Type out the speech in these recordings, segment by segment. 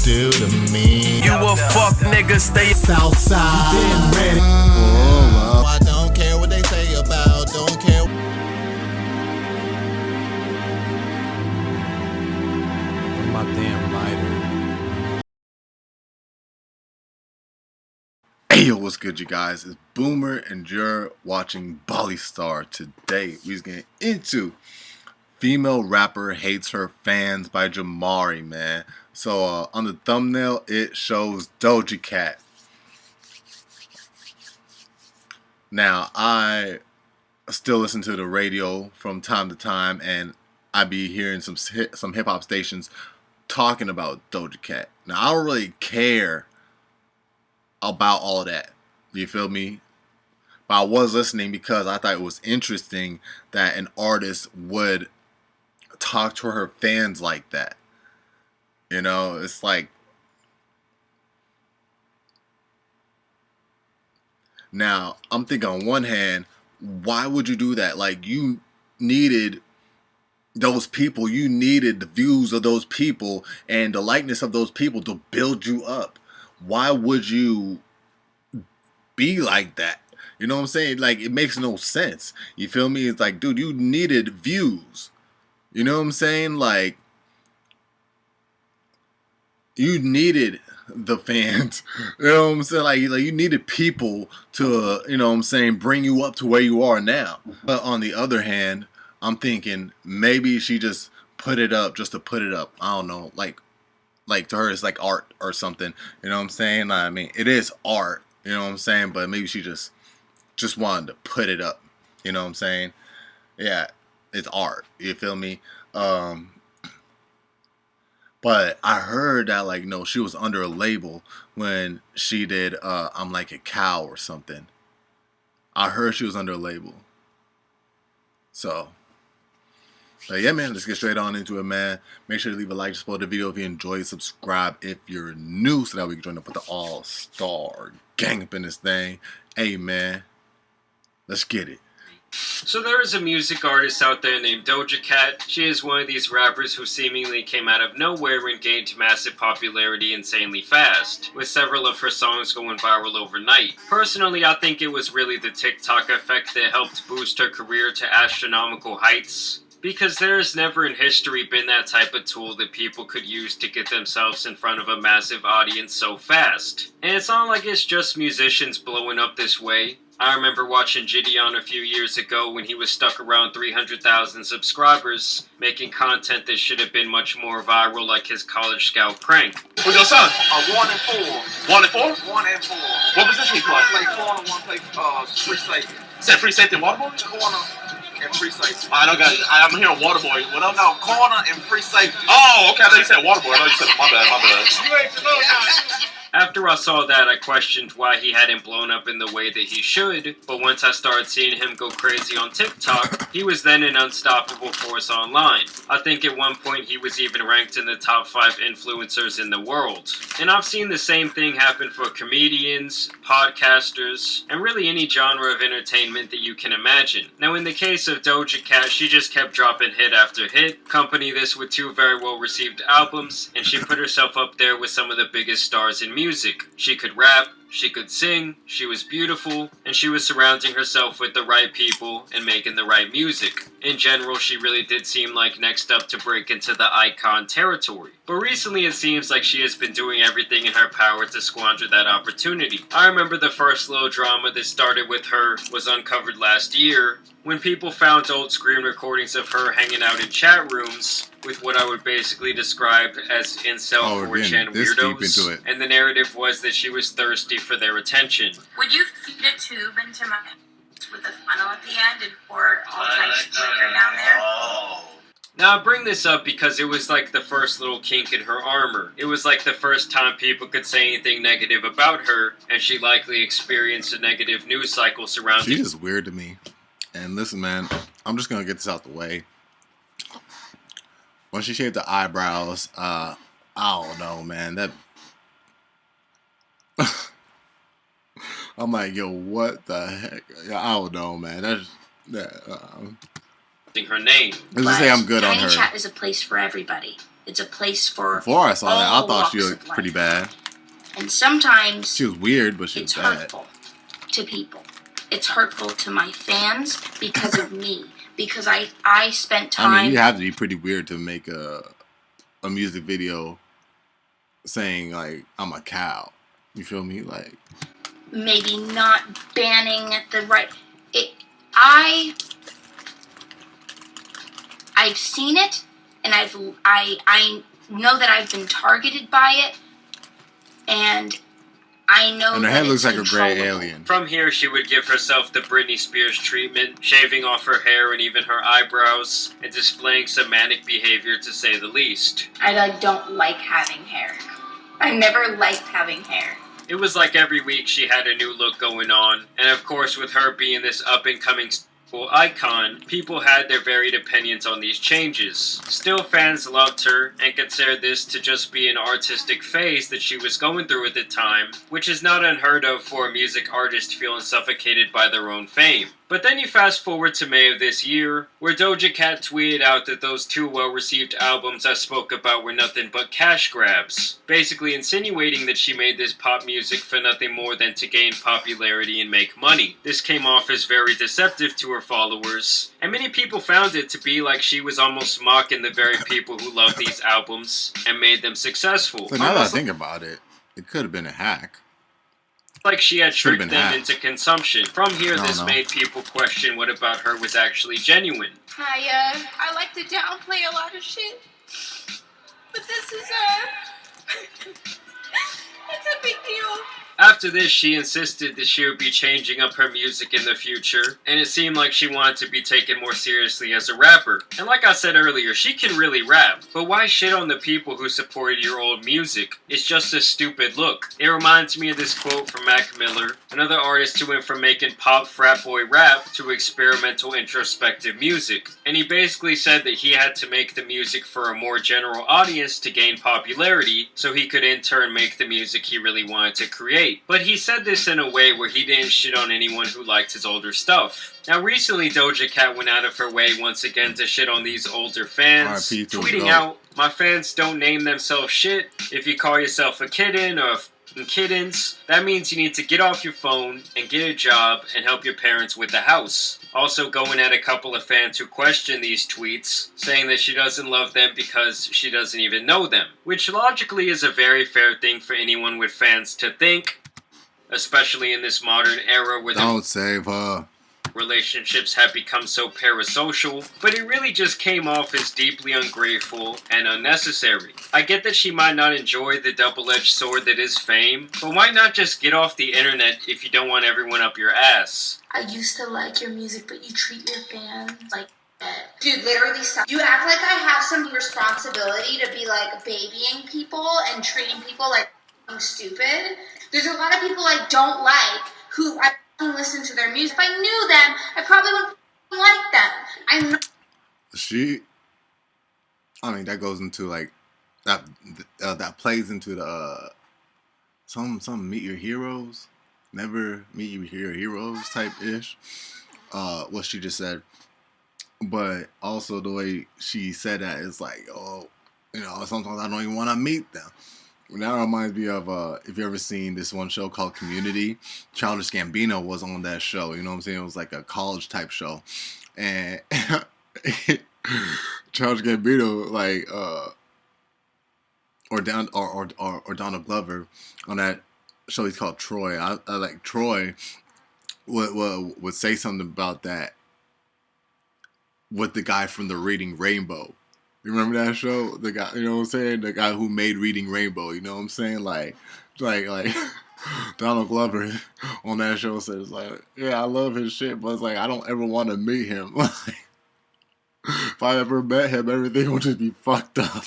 do to me. You a fuck nigga, stay Southside, then ready. I don't care what they say about, don't care. Where's my damn lighter? Hey yo, what's good you guys? It's Boomer and you're watching Bali Star. Today we're getting into Female Rapper Hates Her Fans by Jamari, man. So on the thumbnail it shows Doja Cat. Now I still listen to the radio from time to time and I be hearing some hip hop stations talking about Doja Cat. Now I don't really care about all of that, you feel me? But I was listening because I thought it was interesting that an artist would talk to her fans like that. You know, it's like, now I'm thinking on one hand, why would you do that? Like, you needed those people, you needed the views of those people and the likeness of those people to build you up. Why would you be like that? You know what I'm saying? Like, it makes no sense. You feel me? It's like, dude, you needed views. You know what I'm saying? Like, you needed the fans. You know what I'm saying? Like you needed people to, you know what I'm saying, bring you up to where you are now. But on the other hand, I'm thinking maybe she just put it up just to put it up. I don't know. Like to her it's like art or something. You know what I'm saying? I mean, it is art. You know what I'm saying? But maybe she just wanted to put it up. You know what I'm saying? Yeah, it's art. You feel me? But I heard that, like, no, she was under a label when she did I'm Like a Cow or something. I heard she was under a label. So, but yeah, man, let's get straight on into it, man. Make sure to leave a like, support the video if you enjoyed, subscribe if you're new so that we can join up with the all-star gang up in this thing. Hey, man, let's get it. So there is a music artist out there named Doja Cat. She is one of these rappers who seemingly came out of nowhere and gained massive popularity insanely fast, with several of her songs going viral overnight. Personally, I think it was really the TikTok effect that helped boost her career to astronomical heights, because there has never in history been that type of tool that people could use to get themselves in front of a massive audience so fast. And it's not like it's just musicians blowing up this way. I remember watching Gideon a few years ago when he was stuck around 300,000 subscribers, making content that should have been much more viral, like his College Scout prank. Who's your son? 1 and 4. 1 and 4? 1 and 4. What position he play? One play corner, one play free safety. Said free safety and Waterboy? Corner and free safety. I know, guys. I'm hearing Waterboy. What else? No, corner and free safety. Oh, okay. I thought you said Waterboy. I know you said my bad. You ain't know that. After I saw that, I questioned why he hadn't blown up in the way that he should, but once I started seeing him go crazy on TikTok, he was then an unstoppable force online. I think at one point he was even ranked in the top 5 influencers in the world. And I've seen the same thing happen for comedians, podcasters, and really any genre of entertainment that you can imagine. Now in the case of Doja Cat, she just kept dropping hit after hit, accompany this with 2 very well received albums, and she put herself up there with some of the biggest stars in music. She could rap, she could sing, she was beautiful, and she was surrounding herself with the right people and making the right music. In general, she really did seem like next up to break into the icon territory. But recently it seems like she has been doing everything in her power to squander that opportunity. I remember the first little drama that started with her was uncovered last year, when people found old screen recordings of her hanging out in chat rooms with what I would basically describe as incel 4chan weirdos, and the narrative was that she was thirsty for their attention. Would you feed a tube into my with a funnel at the end and pour all types of liquor down there? Now I bring this up because it was like the first little kink in her armor. It was like the first time people could say anything negative about her, and she likely experienced a negative news cycle surrounding her. She's just weird to me. And listen, man, I'm just gonna get this out the way. When she shaved the eyebrows, I don't know, man. That I'm like, yo, what the heck? I don't know, man. That's her name. Let's just say I'm good on her. Tiny Chat is a place for everybody. It's a place for Before I saw that, I all thought she walks looked of life. pretty bad. And sometimes She was weird, but she was it's bad. hurtful to people. It's hurtful to my fans because of me. Because I spent time. I mean, you have to be pretty weird to make a music video saying like I'm a cow. You feel me? Like maybe not banning at the right. I've seen it, and I know that I've been targeted by it, and I know and her that head looks it's like a gray controllable. alien. From here, she would give herself the Britney Spears treatment, shaving off her hair and even her eyebrows, and displaying some manic behavior to say the least. I don't like having hair. I never liked having hair. It was like every week she had a new look going on, and of course with her being this up-and-coming icon, people had their varied opinions on these changes. Still, fans loved her and considered this to just be an artistic phase that she was going through at the time, which is not unheard of for a music artist feeling suffocated by their own fame. But then you fast forward to May of this year, where Doja Cat tweeted out that those two well-received albums I spoke about were nothing but cash grabs, basically insinuating that she made this pop music for nothing more than to gain popularity and make money. This came off as very deceptive to her followers, and many people found it to be like she was almost mocking the very people who love these albums and made them successful. So now that I think about it, it could have been a hack. Like she had Should've tricked been them hacked. into consumption. From here, I don't this know. made people question what about her was actually genuine. I like to downplay a lot of shit, but this is it's a big deal. After this, she insisted that she would be changing up her music in the future, and it seemed like she wanted to be taken more seriously as a rapper. And like I said earlier, she can really rap, but why shit on the people who supported your old music? It's just a stupid look. It reminds me of this quote from Mac Miller, another artist who went from making pop frat boy rap to experimental introspective music. And he basically said that he had to make the music for a more general audience to gain popularity, so he could in turn make the music he really wanted to create. But he said this in a way where he didn't shit on anyone who liked his older stuff. Now recently Doja Cat went out of her way once again to shit on these older fans, R.I.P. to tweeting the out, "My fans don't name themselves shit. If you call yourself a kitten or kittens, that means you need to get off your phone and get a job and help your parents with the house." Also going at a couple of fans who questioned these tweets, saying that she doesn't love them because she doesn't even know them, which logically is a very fair thing for anyone with fans to think, especially in this modern era where the Don't save her. relationships have become so parasocial, but it really just came off as deeply ungrateful and unnecessary. I get that she might not enjoy the double-edged sword that is fame, but why not just get off the internet if you don't want everyone up your ass? I used to like your music, but you treat your fans like that. Dude, literally stop. You act like I have some responsibility to be like babying people and treating people like stupid. There's a lot of people I don't like who I listen to their music. If I knew them, I probably wouldn't like them. I'm not. I mean, that goes into like that plays into the some meet your heroes, never meet your heroes type ish. What she just said, but also the way she said that is like, oh, sometimes I don't even want to meet them. That reminds me of if you ever seen this one show called Community. Childish Gambino was on that show. You know what I'm saying? It was like a college type show, and Childish Gambino or Donald Glover on that show. He's called Troy. I like Troy would say something about that with the guy from the Reading Rainbow. You remember that show? The guy, you know what I'm saying? The guy who made Reading Rainbow, you know what I'm saying? Like Donald Glover on that show says like, yeah, I love his shit, but it's like I don't ever want to meet him. Like, if I ever met him, everything would just be fucked up.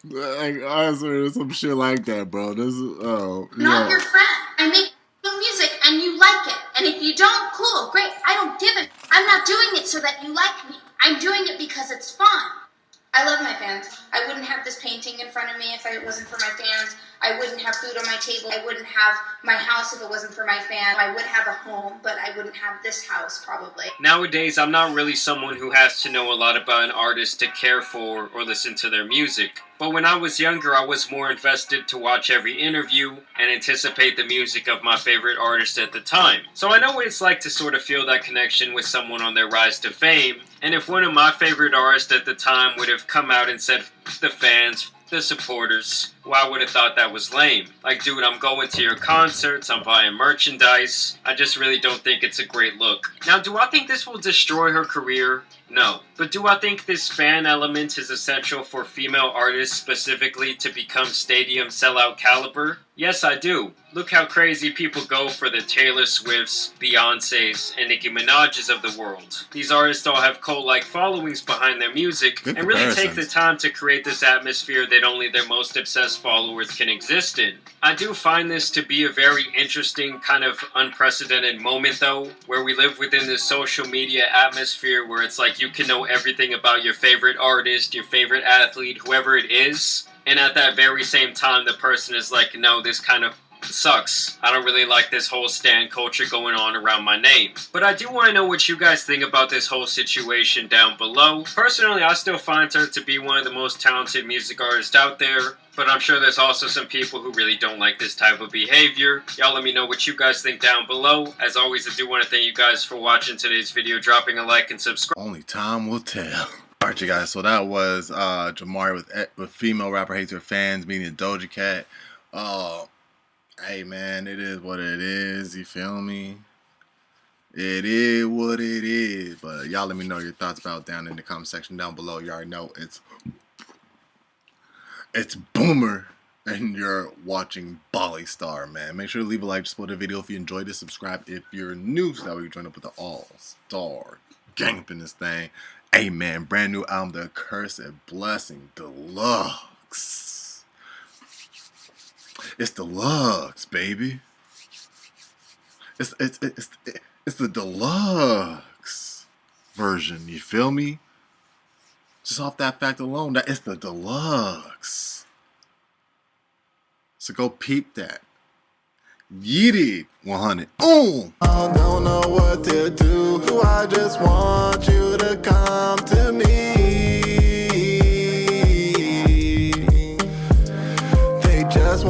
Like, honestly, there's some shit like that, bro. This is Not your friend. I make music and you like it. And if you don't, cool, great. I don't give it. I'm not doing it so that you like me. I'm doing it because it's fun. I love my fans. I wouldn't have this painting in front of me if it wasn't for my fans. I wouldn't wouldn't have food on my table. I wouldn't have my house if it wasn't for my fan. I would have a home, but I wouldn't have this house probably. Nowadays, I'm not really someone who has to know a lot about an artist to care for or listen to their music. But when I was younger, I was more invested to watch every interview and anticipate the music of my favorite artist at the time. So I know what it's like to sort of feel that connection with someone on their rise to fame. And if one of my favorite artists at the time would have come out and said, the fans, the supporters, well, I would have thought that was lame. Like, dude, I'm going to your concerts, I'm buying merchandise. I just really don't think it's a great look. Now, do I think this will destroy her career? No. But do I think this fan element is essential for female artists specifically to become stadium sellout caliber? Yes, I do. Look how crazy people go for the Taylor Swifts, Beyoncés, and Nicki Minaj's of the world. These artists all have cult-like followings behind their music and really take the time to create this atmosphere that only their most obsessed followers can exist in. I do find this to be a very interesting, kind of unprecedented moment though, where we live within this social media atmosphere where it's like you can know everything about your favorite artist, your favorite athlete, whoever it is, and at that very same time the person is like, no, this kind of sucks. I don't really like this whole stan culture going on around my name. But I do want to know what you guys think about this whole situation down below. Personally, I still find her to be one of the most talented music artists out there, but I'm sure there's also some people who really don't like this type of behavior. Y'all let me know what you guys think down below. As always, I do want to thank you guys for watching today's video, dropping a like and subscribe. Only time will tell. Alright, you guys, so that was Jamari with female rapper hates her fans meeting Doja Cat. Hey man, it is what it is, you feel me? It is what it is. But y'all let me know your thoughts about it down in the comment section down below. You already know it's Boomer and you're watching Bali Star, man. Make sure to leave a like, just support the video if you enjoyed it. Subscribe if you're new so that way you join up with the all-star gang up in this thing. Hey man, brand new album, The Cursed Blessing Deluxe. It's deluxe, baby. It's the deluxe version. You feel me? Just off that fact alone, that it's the deluxe. So go peep that. Yeet 100. I don't know what to do. I just want you to come to me.